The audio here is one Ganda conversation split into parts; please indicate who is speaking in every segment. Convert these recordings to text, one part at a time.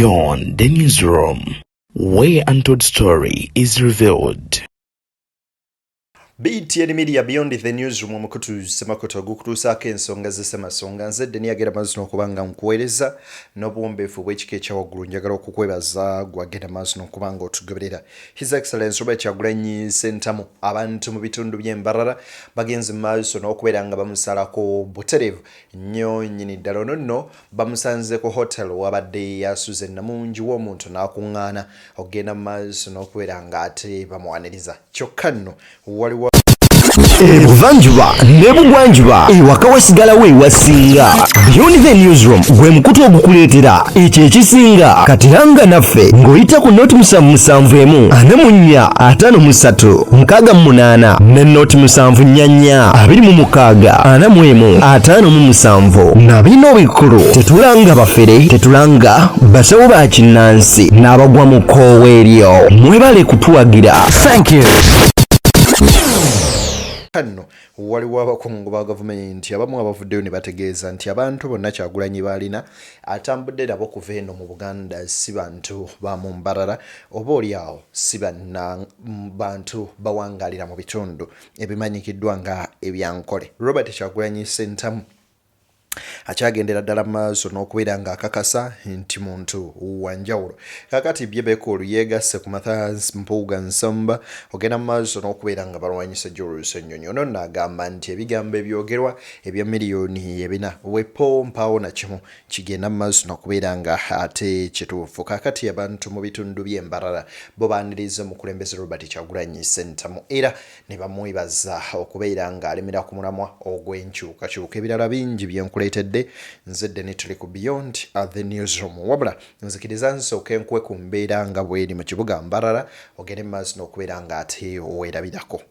Speaker 1: Beyond the newsroom, where untold story is revealed.
Speaker 2: BTN Media Beyond the newsroom omukutu semakoto gukutusaako ensonga z'Ssemasonga nze Deni agenda maaso n'okubanga nkuweereza n'obuwombeefu bw'ekika ekyawaggulu njagala okukwebaza gwagenda maaso n'okubanga otugoberera. His Excellency Robert Kyagulanyi Ssentamu abantu mu bitundu by'Embarara bagenze maaso n'okubeera nga bamusalako butereevu nnyo nnyini ddala. Ono nno bamusanze ku hotel wabadde yasuze namungi w'omuntu n'akuŋŋaana okugenda maaso n'okubeera nga ate bamuwaniriza. Kyokka nno waliwo
Speaker 3: Ebuvanjuba nebugwanjuba ewaka wasigalawo ewasinga. Beyond the newsroom gwe mukutu ogukuleetera ekyo ekisinga katiranga naffe ng'oyita ku noti 771 44 53 ne noti 744 26 45 na bino bikulu tetulanga bafere tetulanga basawo ba kinnansi n'abagwa mu kkoowa eryo. Mwebale kutuwagira. Thank you.
Speaker 2: Kano waliwo abakungu ba gavumenti abamu abavuddeyo ne bategeeza nti abantu bonna Kyagulanyi balina atambudde nabo kuva eno mu Buganda si bantu ba mu Mbarara oba oliawo si bantu bawangalira mu bitundu ebimanyikiddwa nga ebyankole. Robert Kyagulanyi Ssentamu akyagendera ddala maaso n'okubeera nga akakasa nti muntu wanjawulo. Kakati byebekulu yeegasse ku Mathias Mpuuga Nsamba ogenda maaso n'okubeera nga balwanyisa Julius Ennyonyi. Ono n'agamba nti ebigambo ebyogerwa ebya miliyoni 4 wepompaawo na kimu kigenda maaso n'okubeera nga ate kituufu. Kakati abantu mu bitundu by'Embarara bo baaniriza omukulembeze Robert Kyagulanyi Ssentamu era ne bamwebaza okubeera nga alemera ku mulamwa ogw'enkyukakyuka. Ebirala bingi byenkuleetedde nze Deni tuli ku Beyond the newsroom wabula nzikiriza nsooke nkwe ku mbeera nga bweri mu kibuga Mbarara ogende maaso n'okubeera nga ate weerabirako.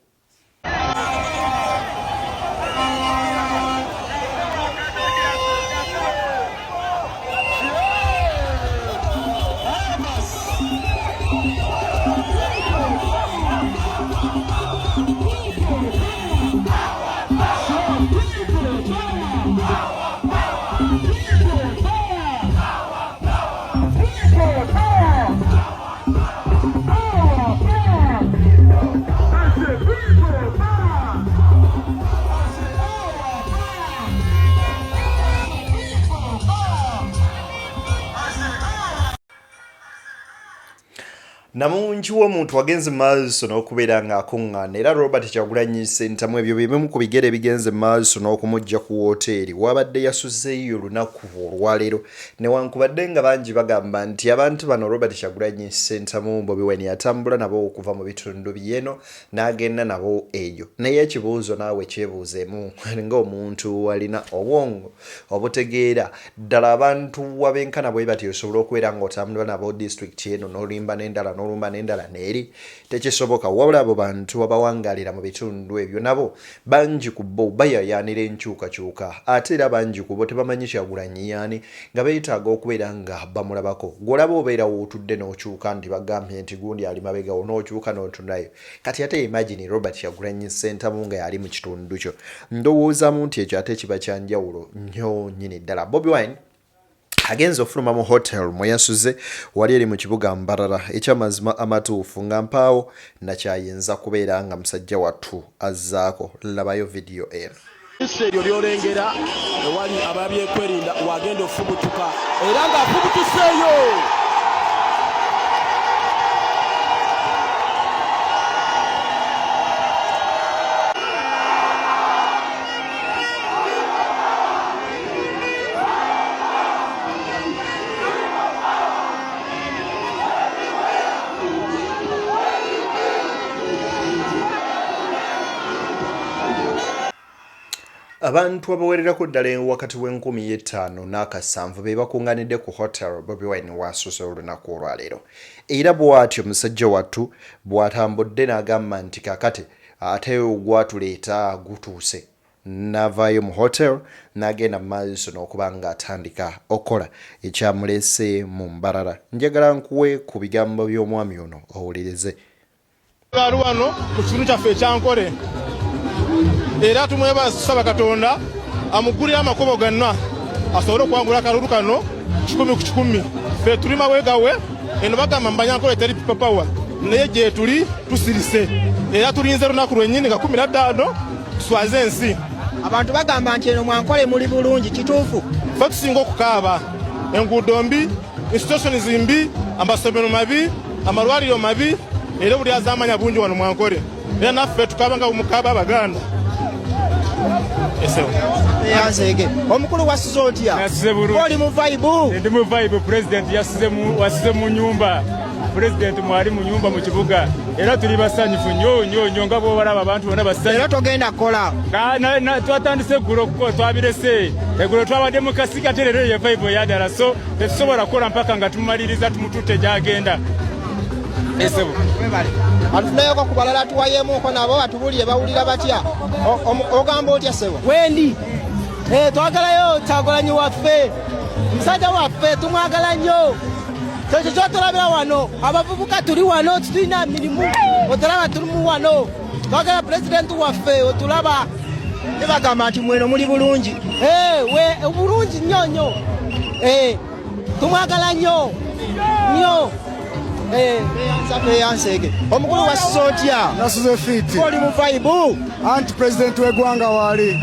Speaker 2: Namungi w'omuntu wagenze maaso n'okubeera nga akuŋŋaana era Robert Kyagulanyi Ssentamu ebyo bimu ku bigere ebigenze maaso n'okumujja ku woteeri wabadde yasuzeeyo olunaku olwaleero newankubadde nga bangi bagamba nti abantu bano Robert Kyagulanyi Ssentamu Bobi Wine yatambula nabo okuva mu bitundu byeno n'agenda nabo eyo. Naye ekibuuzo naawe kyebuuzeemu ng'omuntu walina obwongo obutegeera ddala abantu wabenkana bwe batyo osobola okubeera ng'otambula nabo district eno n'olimba n'endala n'olumba n'endala neeri tekisoboka. Wabula abo bantu abawangalira mu bitundu ebyo nabo bangi ku bo bayayaanira enkyukakyuka ate era bangi ku bo tebamanyi Kyagulanyi yaani nga beetaaga okubeera nga bamulabako. Gw'olaba obeera wootudde n'okyuka nti bagambye nti gundi ali mabegawo n'okyuka n'otunayo. Kati ate imagine Robert Kyagulanyi Ssentamu nga yali mu kitundu kyo. Ndowoozaamu nti ekyo ate kiba kyanjawulo nnyo nnyini ddala. Bobi Wine agenza ofuluma mu hotel mwe yasuze wali eri mu kibuga Mbarara ekyamazima amatuufu nga mpaawo nakyayinza kubeera nga musajja wattu azzaako. Labayo video era
Speaker 4: eryo lyolengera ewali ababyekwerinda wagenda ofubutuka era nga afubutuseeyo.
Speaker 2: Abantu abawererako ddala wakati w'15,000 n'akasanvu be bakungaanidde ku hotel Bobi Wine wasuze olunaku olwaleero. Era bw'atyo musajja wattu bw'atambudde n'agamba nti kakati ate ogwatuleeta gutuuse. N'avaayo mu hotel n'agenda maaso n'okuba nga atandika okola ekyamuleese mu Mbarara. Njagala nkuwe ku bigambo by'omwami ono owulirize.
Speaker 4: Wano mu kitundu kyaffe ekyankole era tumwebaza tusaba Katonda amugulira amakobo gonna asobole okuwangula akalulu kano 10 ku 10 fe tuli mawegawe eno bagamba Mbanyankole teri people power naye gye tuli tusirise era tulinze lunaku lwennyini nga 15 tuswaze ensi.
Speaker 5: Abantu bagamba nti eno Mwankole muli bulungi kituufu?
Speaker 4: Fe tusinga okukaaba enguudo mbi, institutions mbi, amasomero mabi, amalwaliro mabi, era buli azamanya bungi wano Mwankole era naffe tukaaba nga bumukaaba Abaganda.
Speaker 5: Yansege omukulu wasize otya? Oli mu vibe?
Speaker 6: Ndi mu vibe. President wasize mu nyumba. President mwali mu nyumba mu kibuga era tuli basanyufu nnyo nga bwo balaba abantu bonna basanyufu.
Speaker 5: Era togenda kola
Speaker 6: twatandise eggulo twabirese eggulo twabadde mu kasika terero ye vibe yadala so tetusobola kukola mpaka nga tumumaliriza tumututte gyagenda. Esebo
Speaker 5: atufunayoko ku balala tuwayemuko nabo batubulire bawulira batya. Ogamba otya sebo?
Speaker 7: Wendi twagalayo Kyagulanyi waffe musajja waffe tumwagala nnyo. Kyekyo kyotulabira wano abavubuka tuli wano tulina mirimu otulaba tulimu wano twagala pulezidenti waffe otulaba.
Speaker 5: Bagamba nti mweno muli bulungi.
Speaker 7: Bulungi nnyo tumwagala nnyo.
Speaker 5: Yansege omukulu wasize otya?
Speaker 8: Nasuze fiti.
Speaker 5: Oli mu vibe?
Speaker 8: Anti president w'eggwanga waali.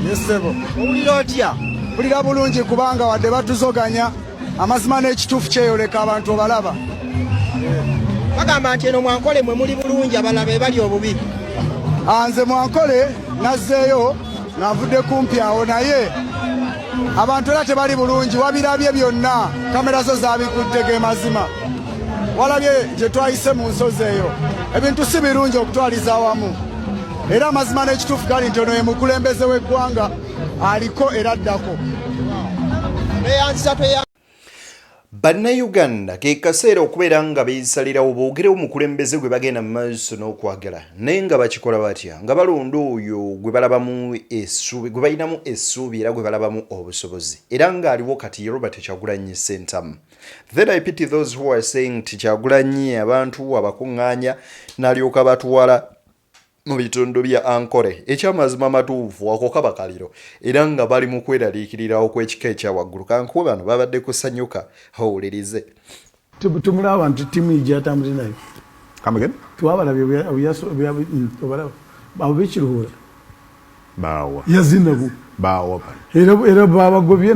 Speaker 8: Yesebo.
Speaker 5: Owulira otya?
Speaker 8: Mpulira bulungi kubanga wadde batuzoganya amazima n'ekituufu kyeyoleka abantu obalaba.
Speaker 5: Bagamba nti eno Mwankole mwe muli bulungi abalaba bali obubi.
Speaker 8: Nze Mwankole nazzeeyo nga nvudde kumpi awo naye abantu era tebali bulungi wabirabye byonna kamera zo zabikutte ge mazima. Walabye gye twayise mu nsozi eyo ebintu si birungi okutwaliza awamu era amazima n'ekituufu gali nti ono ye mukulembeze w'eggwanga aliko era addako.
Speaker 2: Bannayuganda ke kaseera okubeera nga beesalirawo boogerewo omukulembeze gwe bagenda mu maaso n'okwagala naye nga bakikola batya nga balonda oyo gwe balabamu essuubi gwe balinamu essuubi era gwe balabamu obusobozi era ng'aliwo kati Robert Kyagulanyi Ssentamu. Then I pity those who are saying ti Kyagulanyi abantu abakuŋŋaanya n'alyoka batwala mu bitundu bya Ankole ekyamazima matuufu ako kaba kaliro era nga bali mu kweraliikirira okw'ekika ekyawaggulu kankuba bano babadde kusanyuka owulirize.
Speaker 9: Tumulaba nti ttiimu egyatambulira nayo twabalabye abo b'ekiruhura yazinabu era babagobye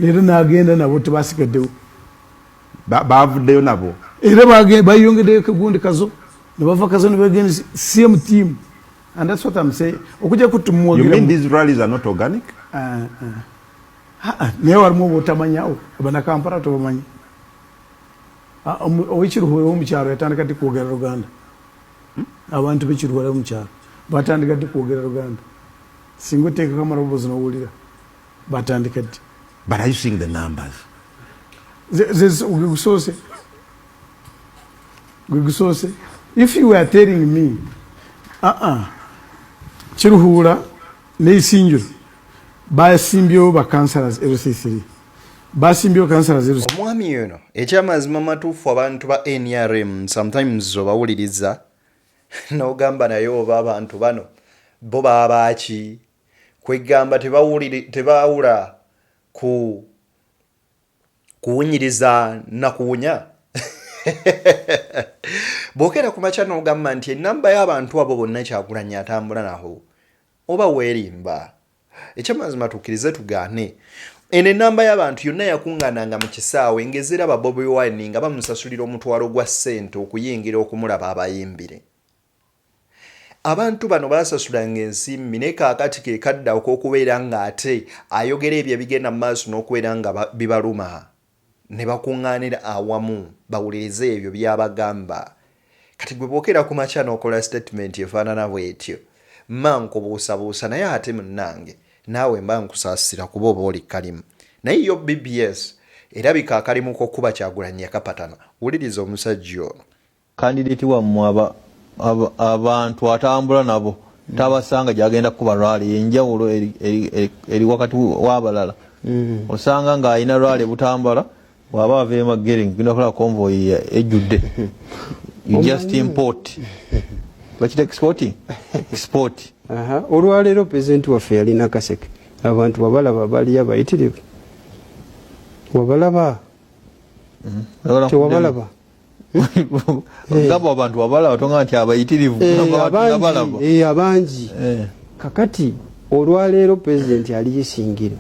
Speaker 9: era n'agenda nabo tebasigaddewo
Speaker 10: bavuddeyo nabo
Speaker 9: era bayongeddeyo kagundi kazo nebava kazo nebagenda same team and that's what I'm saying. Okujja kutumwa
Speaker 10: you mean these rallies are not organic?
Speaker 9: Naye walimu obutamanyawo abana Kampala tobamanyi. Owekiruhura omukyalo yatandika ddi kwogera Luganda. Abantu b'ekiruhura omukyalo batandika ddi kwogera Luganda. Singa oteekako amaloboozi n'owulira batandika ddi.
Speaker 10: But are you seeing the numbers?
Speaker 9: Gugusose. If you were telling me, Chiruhura, Neisinjuru, Basimbio, Bacansaras, LC3, Basimbio Cansaras, LC3.
Speaker 2: Omwami yono, ekyamazima matuufu abantu ba NRM sometimes obawuliriza n'ogamba naye oba abantu bano bo baba ki kwegamba tebawula kuwunyiriza na kuwunya. Bokera kumacha n'ogamba nti enamba y'abantu abo bonna Kyagulanyi atambula naho oba weerimba ekyamazima tukkirize tugaane eno enamba y'abantu yonna yakuŋŋaananga mu kisaawe engezera ba Bobi Wine nga bamusasulira omutwalo gwa ssente okuyingira okumulaba abayimbire. Abantu bano basasulanga ensimbi naye kaakati ke kadda ok'okubeera ng'ate ayogera ebyo bigenda mu maaso n'okubeera nga bibaluma ne bakuŋŋaanira awamu bawulirize ebyo byabagamba. Kati gwe bookera ku makya n'okola statement efaanana bw'etyo mma nkubuusabuusa naye ate munnange naawe mba nkusaasira kuba oba oli kalimu naye yo BBS erabika akalimu k'okkuba Kyagulanyi yakapatana. Wuliriza omusajja ono.
Speaker 11: Kandidati wammwe abantu atambula nabo tabasanga gyagenda kuba rally enjawulo eri wakati w'abalala osanga ng'alina rally butambala waba ave magering genda kola convoy ejjudde you just import bakita export
Speaker 12: olwaleero pulezidenti waffe yalina kaseke abantu wabalaba bali abayitirivu wabalaba tewabalaba
Speaker 11: ngabo abantu abalaba tonga nti abayitirivu
Speaker 12: abangi kakati olwaleero pulezidenti ali yisingiro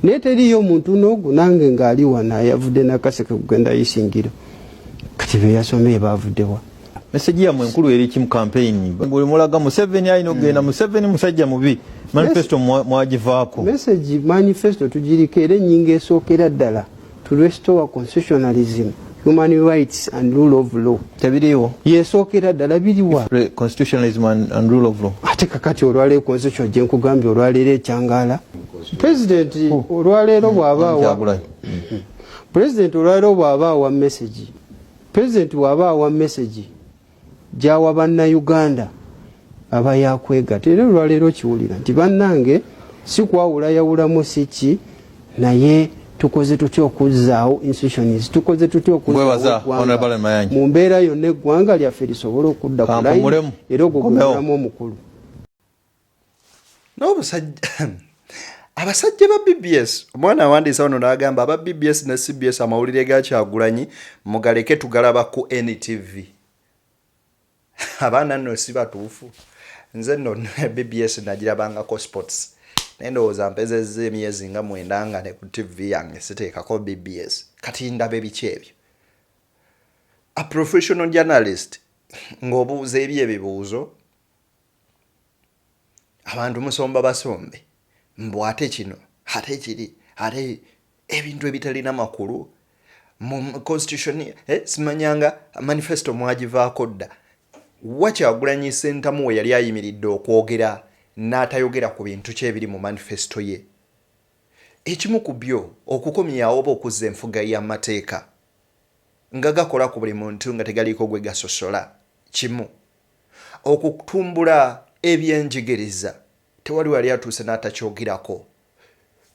Speaker 12: naye teriyo omuntu n'ogu nange ng'ali wana yavudde nakaseke kugenda yisingiro kati be yasomeye baavuddewa
Speaker 11: meseji yamwe enkulu eri ki mu campaign buli mulaga Museveni alina okugenda Museveni musajja mubi manifesto mwagivaako
Speaker 12: meseji manifesto tugiriko era ennyingo esookera ddala to restore constitutionalism human rights and rule of law
Speaker 11: tebiriwo
Speaker 12: yesookera ddala biriwa
Speaker 11: constitutionalism and rule of law
Speaker 12: ate kakati olwaleero constitution gye nkugambye olwaleero ekyangaala pulezidenti olwaleero bw'abaawa pulezidenti olwaleero bw'abaawa meseji pulezidenti bw'abaawa meseji gyawa bannayuganda aba yakwegatta era olwaleero kiwulira nti bannange si kwawulayawulamu siki naye tukoze tutya okuzzaawo institutions tukoze tutya okuzzaawo mu mbeera yonna eggwanga lyaffe lisobole okudda ku layini era ogwo gwolamu omukulu
Speaker 2: abasajja ba BBS omwana awandiisa wano n'agamba aba BBS ne CBS amawulire ga Kyagulanyi mugaleke tugalaba ku NTV abaana nno si batuufu nze nno BBS nagirabangako sports naye ndowooza mpezezza emyezi nga 9 nga ne ku TV yange siteekako BBS kati ndabe biki ebyo a professional journalist ng'obuuza ebyo ebibuuzo abantu musomba basombe mbwate kino ate kiri ate ebintu ebitalina makulu mu constitution simanyanga manifesto mwagivaako dda Kyagulanyi Ssentamu we yali ayimiridde okwogera n'atayogera ku bintu kyebiri mu manifesto ye ekimu ku byo okukomyawo oba okuzza enfuga y'amateeka nga gakola ku buli muntu nga tegaliiko gwe gasosola kimu okutumbula ebyenjigiriza tewali wali atuuse n'atakyogerako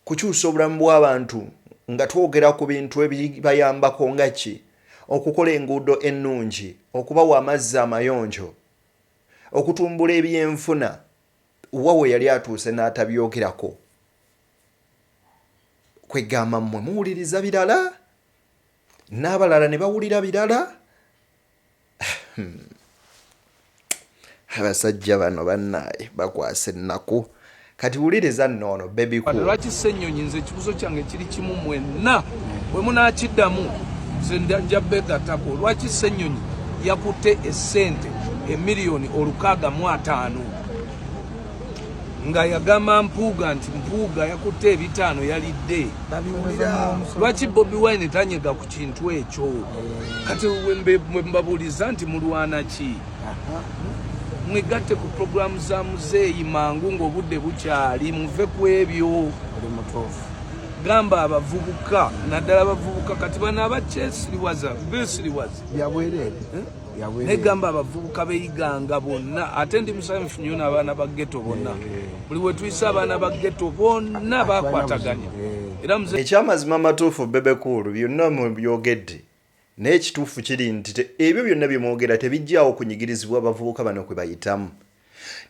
Speaker 2: kukyusa obulamu bw'abantu nga twogera ku bintu ebibayambako nga ki okukola enguudo ennungi okubawa amazzi amayonjo okutumbula ebyenfuna wawe yali atuuse n'atabyogerako kwegamba mmwe muwuliriza birala n'abalala ne bawulira birala abasajja bano bannaye bakwasa ennaku kati wuliriza nnono baby cool
Speaker 13: lwaki Ssennyonyi nze ekibuzo kyange kiri kimu mwenna bwe munaakiddamu nze njja begatako lwaki Ssennyonyi yakutte essente emiliyoni 605 nga yagamba Mpuuga nti Mpuuga yakutte ebitaano yalidde lwaki Bobi Wine tanyega ku kintu ekyo kati mbabuuliza nti mulwana ki mwegatte ku programu za muzeeyi mangu ng'obudde bukyali muve ku ebyo gamba abavubuka naddala abavubuka kati bano abakyesiriwaza besiriwaza negamba abavubuka beyiganga bonna ate ndi musanyufu nnyo n'abaana ba ghetto bonna buli we tuyisa abaana ba ghetto bonna bakwataganya era
Speaker 2: ekyamazima amatuufu bebekulu byonna mubyogedde naye ekituufu kiri nti ebyo byonna byemwogera tebijjaawo kunyigirizibwa abavubuka bano kwe bayitamu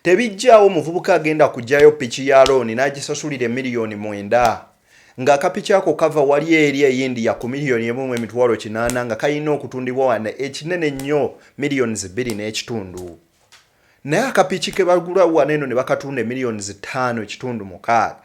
Speaker 2: tebijjaawo muvubuka agenda kujjayo piki ya looni n'agisasulira miliyoni 9 ng'akapiki ako kava wali eri eyindi ya ku miliyoni 1.8 nga kalina okutundibwa wano ekinene nnyo miliyoni 2.5 naye akapiki ke bagula wano eno ne bakatunda miliyoni 5.6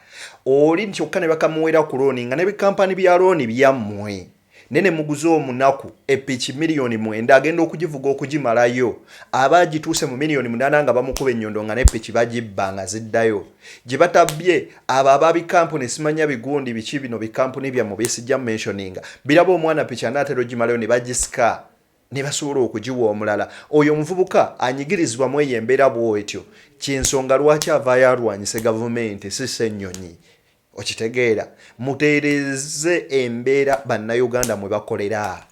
Speaker 2: oli kyokka ne bakamuwera ku looni nga n'ebikampani bya looni byammwe nene muguzo omunaku epiki miliyoni 9 agenda okugivuga okugimalayo abagituuse mu miliyoni 8 nga bamukuba enyondo nga nepiki bagibbanga ziddayo gye batabbye aba bikampuni simanya bigundi biki bino bikampuni bya mubesijja mentioninga biraba omwana piki anatero gimalayo ne bagisika ne basobola okugiwa omulala oyo omuvubuka anyigirizibwa mu eyembeera bw'etyo kyensonga lwaki avaayo alwanyise gavumenti si Ssennyonyi okitegeera muteereze embeera bannayuganda mwe bakolera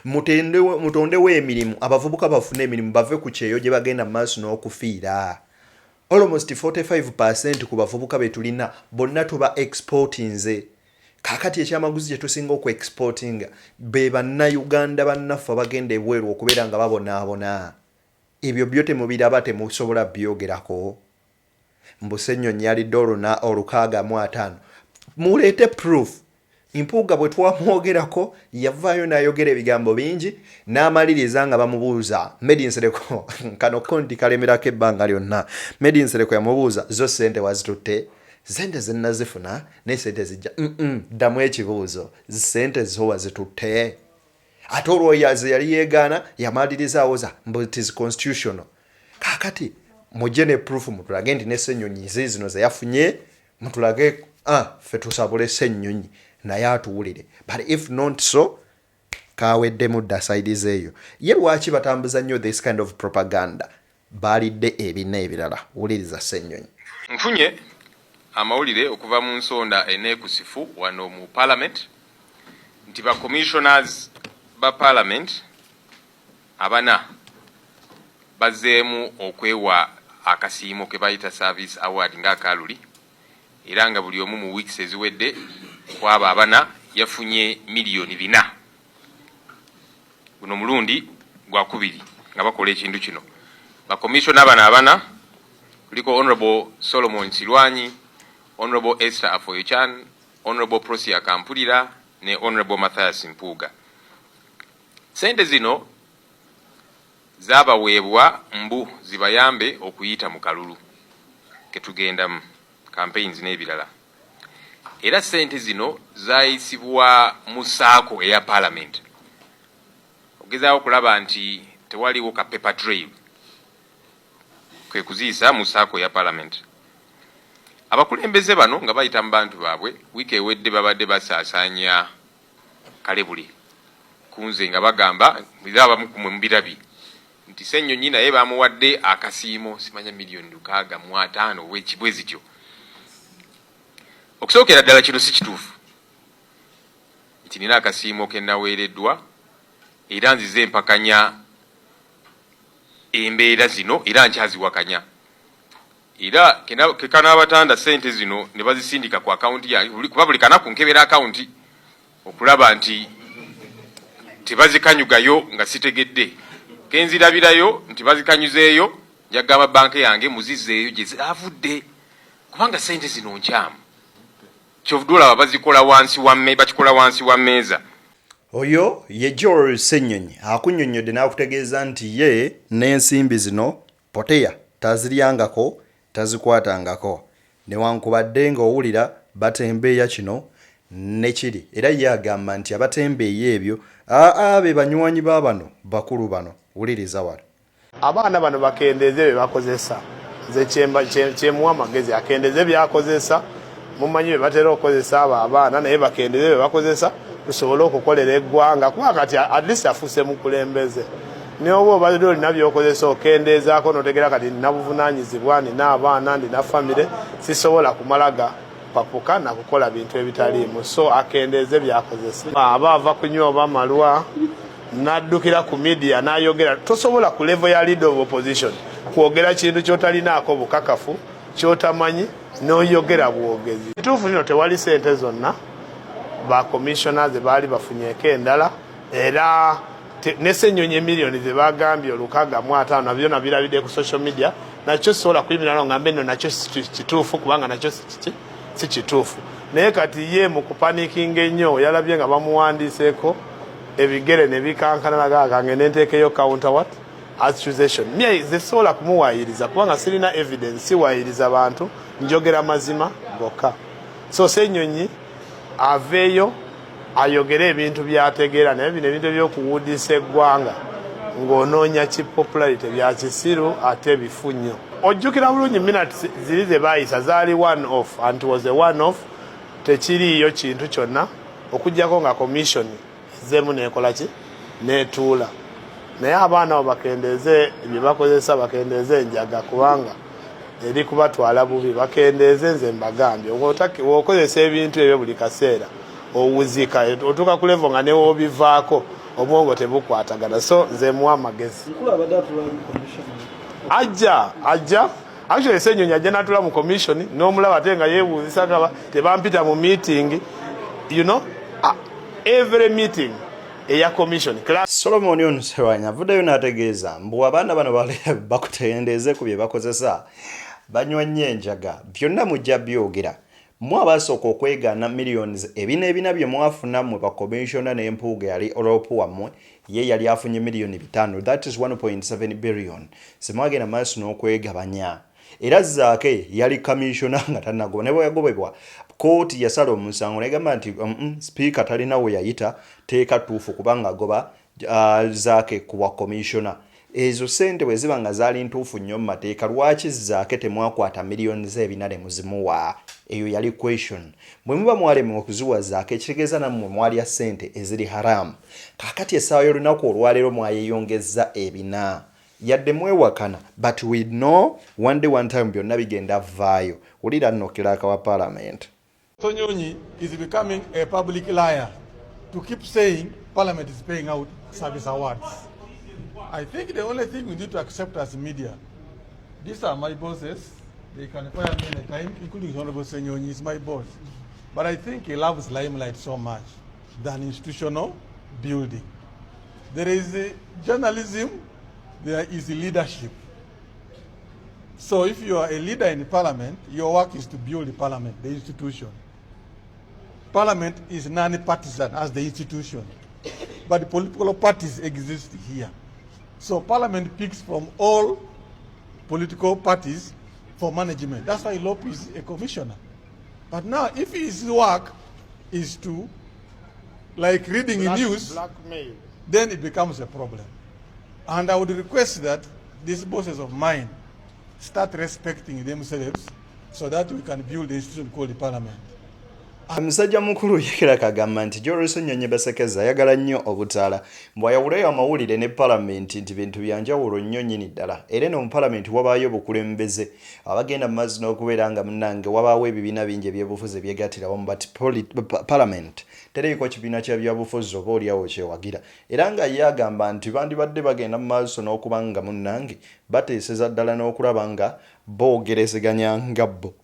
Speaker 2: mutondewo emirimu abavubuka bafune emirimu bave ku kyeyo gye bagenda maaso n'okufiira almost 45% ku bavubuka betulina bonna tuba exportinze kakati ekyamaguzi gye tusinga oku exportinga be bannayuganda bannaffe bagenda ebweru okubeera nga babonaabona ebyo byo temubiraba temusobola byogerako mbu Ssennyonyi yalidde $605 muleete proof Impuuga bwe twamwogerako yavaayo n'ayogera ebigambo bingi n'amaliriza nga bamubuuza Medi Nsereko kano konti kalemerako ebbanga lyonna. Medi Nsereko yamubuuza zo ssente wazitutte? Ssente ze nnazifuna naye ssente zijja ddamu ekibuuzo ssente zo wazitutte? Ate olwo yali yeegaana yamaliriza awoza mbu it is constitutional. Kaakati mujje ne proof mutulage nti ne Ssenyonyi zino ze yafunye mutulage ffe tusabule Ssenyonyi naye atuwulire. But if not so, kawedde mudda side zeeyo. Ye lwaki batambuza nnyo this kind of propaganda? Balidde ebina ebirala. Wuliriza Ssenyonyi.
Speaker 14: Nfunye amawulire okuva mu nsonda enekusifu wano mu Parliament nti ba commissioners ba Parliament abana bazeemu okwewa akasiimo ke bayita service award ng'akaluli era nga buli omu mu weeks eziwedde kwaba abana yafunye miliyoni 4. Guno mulundi gwa kubiri nga bakola ekintu kino. Ba commissioner abana kuliko Honorable Solomon Silwanyi, Honorable Esther Afoyechan, Honorable Prosia Kampulira ne Honorable Matthias Mpuuga. Sente zino zabaweebwa mbu zibayambe okuyita mu kalulu ketugenda mu campaigns n'ebirala. Era sente zino zayisibwa mu saako eya Parliament. Ogezaawo okulaba nti tewaliwo ka paper trail kwe kuziisa mu saako ya Parliament. Abakulembeze bano nga bayita mu bantu baabwe wiiki ewedde babadde basaasaanya kalebule kunze nga bagamba bizaba mu birabi nti Ssenyonyi naye bamuwadde akasiimo simanya miliyoni 65 w'ekibwezityo. Okusookera ddala kino si kituufu nti nina akasiimo ke naweereddwa era nzize empakanya embeera zino era nkyaziwakanya. Era kekanaabatanda sente zino ne bazisindika ku akaunti yange kuba buli kanaku nkebera akaunti okulaba nti tebazikanyugayo nga sitegedde. Kenzirabirayo nti bazikanyuzeeyo njagamba banka yange muzizzeeyo gye zavudde kubanga sente zino nkyamu. Kyovudula bazikola wansi wa mmeeza.
Speaker 2: Oyo ye Joel Ssenyonyi akunnyonnyodde n'akutegeeza nti ye n'ensimbi zino poteya taziryangako tazikwatangako newankubadde ng'owulira batembeeya kino ne kiri. Era ye agamba nti abatembeeya ebyo be banywanyi baabano bakulu bano. Wuliriza wano.
Speaker 15: Abaana bano bakendeeze bye bakozesa. Nze kyemuwa amagezi akendeeze byakozesa. Mumanyi bye batera okukozesa abaana naye bakendeeze bye bakozesa tusobole okukolera eggwanga kuba kati at least afuuse mukulembeze. Ne oba obadde olina byokozesa okendeezaako n'otegera kati nina buvunaanyizibwa nina abaana nina famire sisobola kumalaga papuka na kukola bintu ebitaliimu. So akendeeze byakozesa. Aba ava kunywa oba malwa naddukira ku media n'ayogera tosobola ku level ya leader of opposition kwogera kintu kyotalinaako bukakafu kyotamanyi n'oyogera bwogezi. Kituufu kino tewali sente zonna ba commissioners baali bafunyeeko endala era ne Ssenyonyi miliyoni ze bagambye 65 nabyo nabirabidde ku social media nakyo sobola kuyimirana ngambe nno nakyo kituufu kubanga nakyo si kituufu. Naye kati ye mu kupanikinga ennyo yalabye nga bamuwandiiseeko ebigere ne bikankana nagagange nenteekeyo counter accusation. Mye zisobola kumuwaayiriza kubanga sirina evidence siwaayiriza bantu njogera mazima gokka. So Ssenyonyi aveeyo ayogere ebintu byategeera naye bino ebintu ebyokuwuudisa eggwanga ng'onoonya kipopularity bya kisiru ate bifu nnyo. Ojjukira bulungi minutes ziri ze baayisa zaali one off and was a one off tekiriiyo kintu kyonna okuggyako nga commission zeemu neekola ki neetuula. Naye abaana abo bakendeeze bye bakozesa bakendeeze enjaga kubanga eri kubatwala bubi bakendeeze nze mbagambye w'okozesa ebintu ebyo buli kaseera owuzika otuuka ku level nga newobivaako obwongo tebukwatagana. So nze muwa amagezi ajja actually Ssenyonyi ajja natula mu commission n'omulaba ate nga yeebuuzisa nga tebampita mu meeting you know every meeting eya commission.
Speaker 2: Solomon Onsewanya avuddeyo n'ategeeza mbu abaana bano bakutendeeze ku bye bakozesa banywa nnyo enjaga byonna mujja byogera mwabasooka okwegaana millions ebina bye mwafuna mwe ba commissioner n'empuuga yali olopu wammwe ye yali afunye million 5. That is 1.7 billion. Simwagenda maaso n'okwegabanya. Era Zaake yali commissioner nga tannagoba ne bwe yagobebwa kooti yasala omusango negamba nti speaker talina we yayita teeka tuufu kubanga agoba Zaake kuwa commissioner. Ezo sente bwe ziba nga zaali ntuufu nnyo mu mateeka lwaki Zaake temwakwata millions ebinale muzimuwa? Eyo yali question. Bwe muba mwalemwa okuziwa Zaake ekitegeeza nammwe mwalya sente eziri haramu. Kaakati essaawa y'olunaku olwaleero mwayeyongeza ebina. Yadde mwewakana, but we know one day one time byonna bigenda vaayo. Wulira nno kiraka wa Parliament.
Speaker 16: Tonyonyi is becoming a public liar to keep saying Parliament is paying out service awards. I think the only thing we need to accept as media, these are my bosses. They can fire me anytime, including Honorable Senyonyi is my boss. But I think he loves limelight so much than institutional building. There is journalism, there is leadership. So if you are a leader in the parliament, your work is to build the parliament, the institution. Parliament is non-partisan as the institution, but the political parties exist here. So parliament picks from all political parties for management. That's why Lope is a commissioner. But now if his work is to, like reading news, blackmail, then it becomes a problem. And I would request that these bosses of mine start respecting themselves so that we can build the institution called the parliament.
Speaker 2: Omusajja mukulu yekera kagamba nti Joyce Nnyonyi Basekeza ayagala nnyo obutaala mbwayawulayo amawulire ne Parliament nti bintu byanjawulo nnyo nnyini ddala era no mu Parliament wabaayo obukulembeze abagenda mu mazzi n'okubeera nga munnange wabaawo ebibiina bingi ebyobufuzi ebyegattirawo mu Parliament teriko kibiina kya byabufuzi oba oliawo kyewagira era nga ye agamba nti bandibadde bagenda mu maaso n'okuba nga munnange bateeseza ddala n'okulaba nga boogerezeganya nga bo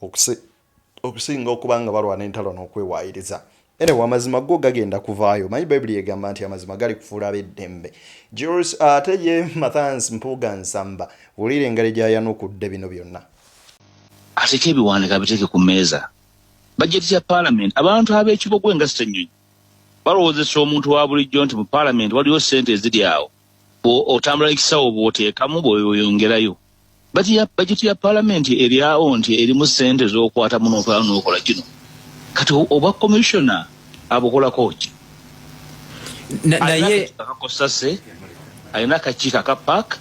Speaker 2: okusinga okubanga balwana entalo n'okwewaayiriza. Era amazima go gagenda kuvaayo. Manyi Bible egamba nti amazima gali kufuula ab'eddembe. Jules ate ye Mathans Mpuuga Nsamba wulire engalo gy'ayanukudde bino byonna.
Speaker 17: Ateke ebiwandiika biteeke ku mmeeza. Bajeti ya Parliament abantu ab'ekibogo nga Ssenyonyi balowoozesa omuntu wa bulijjo nti mu Parliament waliwo ssente eziri awo. Otambula ekisawo bw'oteekamu bw'oyongerayo. Bajeti ya Parliament eriawo nti erimu ssente z'okwata muno n'okola kino. Kati oba commissioner abukolako ki? Naye akakosase alina akakiiko aka park,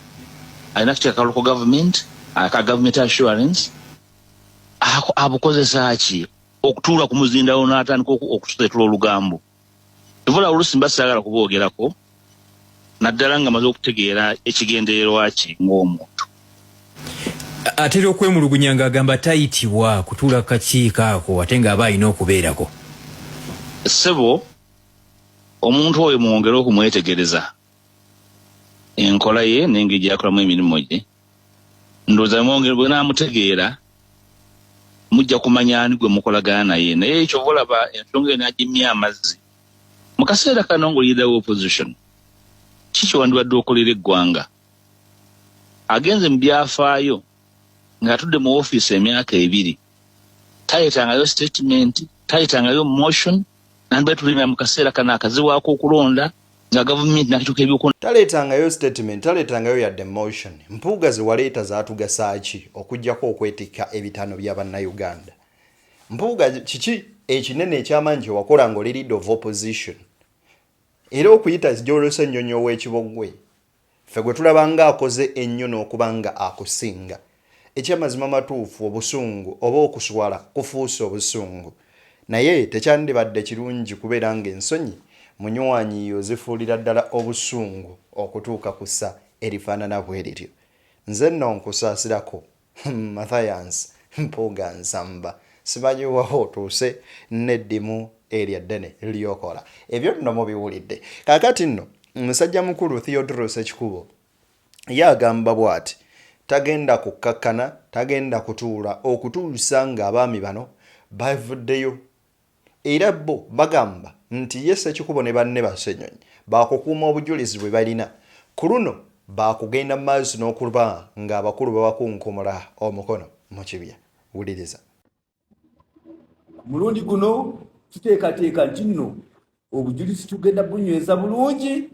Speaker 17: alina akakiiko aka local government, aka government assurance, abukozesa ki okutuula ku muzindawo n'atandika okusetula olugambo. Evula oluusi mba saagala kuboogerako naddala nga maze okutegeera ekigendererwa ki ng'omuntu.
Speaker 18: Atera okwemulugunya ng'agamba tayitibwa kutuula kakiiko ako ate ng'aba alina okubeerako.
Speaker 17: Ssebo omuntu oyo mwongere okumwetegereza enkola ye n'engeri gy'akolamu emirimu gye. Ndowooza mwongere bwe naamutegeera mujja kumanya ani gwe mukolagana naye. Naye ekyo olaba ensonga eno agimya amazzi. Mu kaseera kano ng'oliddawo opposition kiki wandibadde okolera eggwanga? Agenze mu byafaayo ng'atudde mu ofiisi emyaka 2 tayetangayo statement, tayetangayo motion, nandibadde tulimira mu kaseera kano akaziwaako okulonda nga gavumenti nakituuka ebyokulonda.
Speaker 2: Taleetangayo statement, taleetangayo yadde motion. Mpuuga ze waleeta zaatugasa ki okuggyako okwetikka ebitaano bya bannayuganda? Mpuuga kiki ekinene eky'amaanyi kye wakola ng'oli leader of opposition? Era okuyita Joyce Nnyonyi ow'ekibogwe ffe gwe tulabanga akoze ennyo n'okuba nga akusinga. Ekyamazima matuufu obusungu oba okuswala kufuusa obusungu. Naye tekyandibadde kirungi kubeera ng'ensonyi munywanyi yo zifuulira ddala obusungu okutuuka ku ssa erifaanana bwe lityo. Nze nno nkusaasirako Mathans Mpuuga Nsamba simanyiwaho otuuse n'eddimu erya ddene lyokola. Ebyo nno mubiwulidde. Kaakati nno Musajja mukulu Theodorus Ekikubo ye agamba bw'ati tagenda kukkakkana, tagenda kutuula okutuusa ng'abaami bano bavuddeyo. Era bo bagamba nti ye Ssekikubo ne banne ba Ssenyonyi baakukuuma obujulizi bwe balina. Ku luno baakugenda mu maaso n'okuba ng'abakulu babakunkumula omukono mu kibya. Wuliriza.
Speaker 19: mulundi guno tuteekateeka nti nno obujulizi tugenda bunyweza bulungi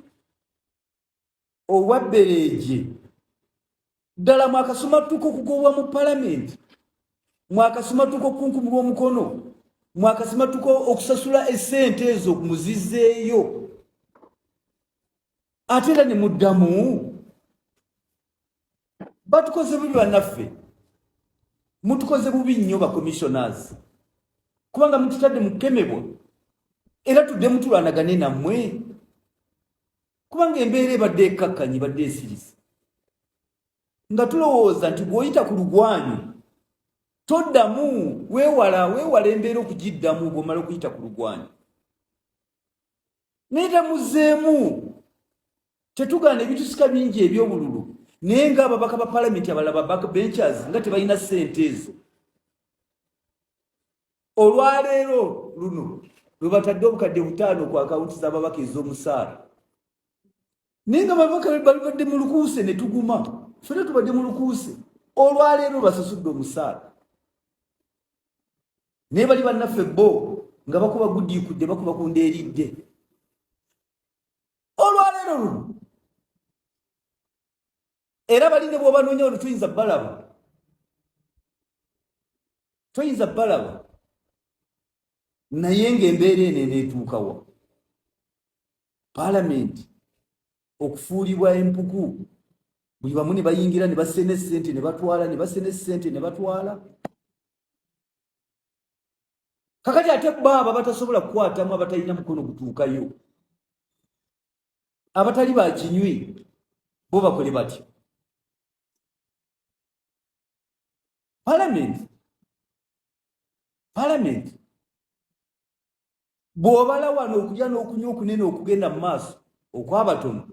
Speaker 19: obwabbereeje ddala mwakasumatuko okugobwa mu palamenti, mwakasumatuko okunkumulwa omukono, mwakasumatuko okusasula essente ezo muzizeeyo ate era ne muddamu batukoze bubi bannaffe, mutukoze bubi nnyo ba commissioners kubanga mututadde mu kkemebwa era tudde mutulwanagane nammwe kubanga embeera ebadde ekkakkanyi badde esirisa nga tulowooza nti bw'oyita ku lugwanyu toddamu weewala embeera okugiddamu bw'omala okuyita ku lugwanyu naye tamuzeemu tetugaana ebitusika bingi eby'obululu naye ng'ababaka ba palamenti abalaba backbenchers nga tebalina ssente ezo olwaleero luno lwe batadde obukadde 5 ku akawunti z'ababaka ez'omusaala naye nga babaka balibadde mu lukuuse ne tuguma ffena tubadde mu lukuuse olwaleero basasudde omusaala naye bali bannaffe bo nga bakuba gudiikudde bakuba ku ndeeridde olwaleero luno era baline bw'obanoonya ono tuyinza balaba naye ng'embeera eno eneetuukawa palamenti okufuulibwa empuku buli bamu ne bayingira ne basena essente ne batwala ne basena essente ne batwala kakati ate baaba batasobola kukwatamu abatalina mukono gutuukayo abatali bakinywi bo bakole batyo palamenti bw'obala wano okulya n'okunywa okunene okugenda mu maaso okw'abatono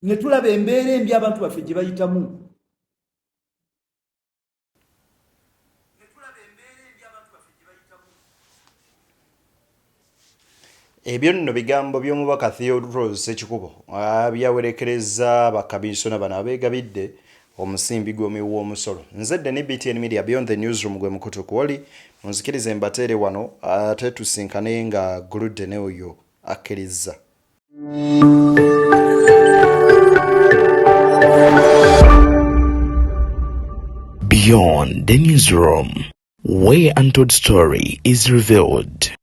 Speaker 19: ne tulaba embeera embi abantu baffe gye bayitamu
Speaker 2: ebyo nno bigambo by'omubaka Theodore Ssekikubo byawerekereza bakabisona bano abeegabidde omusimbi gw'omusolo. Nzedde ne BTN Media Beyond the Newsroom gwe mukutu kwoli munzikirize mbateere wano ate tusinkane nga guludde ne oyo akkiriza.
Speaker 1: Beyond the Newsroom, where untold story is revealed.